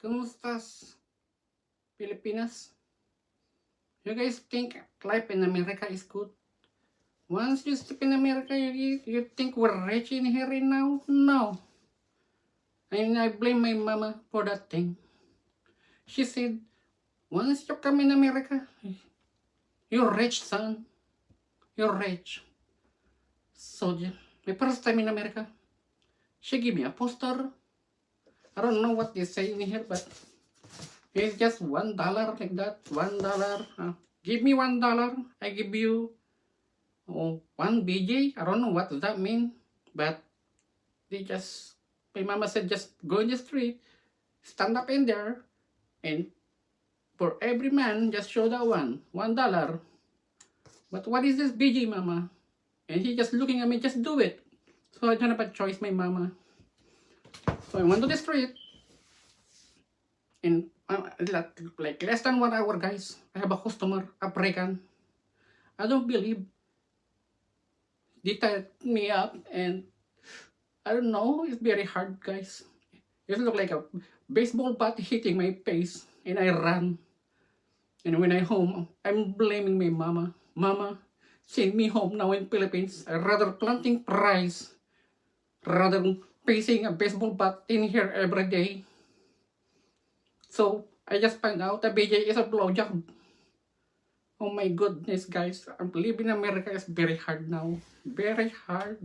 Kamustas, Pilipinas? You guys think life in America is good? Once you step in America, you think we're rich in here right now? No. And I blame my mama for that thing. She said, once you come in America, you're rich, son. You're rich. So, my first time in America, she gave me a poster. I don't know what they say in here, but it's just $1 like that. $1. Give me $1. I give you one BJ. I don't know what does that mean, but my mama said just go in the street, stand up in there, and for every man just show that $1. But what is this BJ, mama? And he just looking at me, just do it. So I don't have a choice, my mama. So I went to the street, and like less than 1 hour, guys, I have a customer, African. I don't believe. They tied me up, and I don't know, it's very hard, guys. It looked like a baseball bat hitting my face, and I ran. And when I home, I'm blaming my mama. Mama, send me home now in Philippines. I rather planting rice rather than facing a baseball bat in here every day. So I just find out that BJ is a blowjob. Oh my goodness, guys. Living in America is very hard now. Very hard.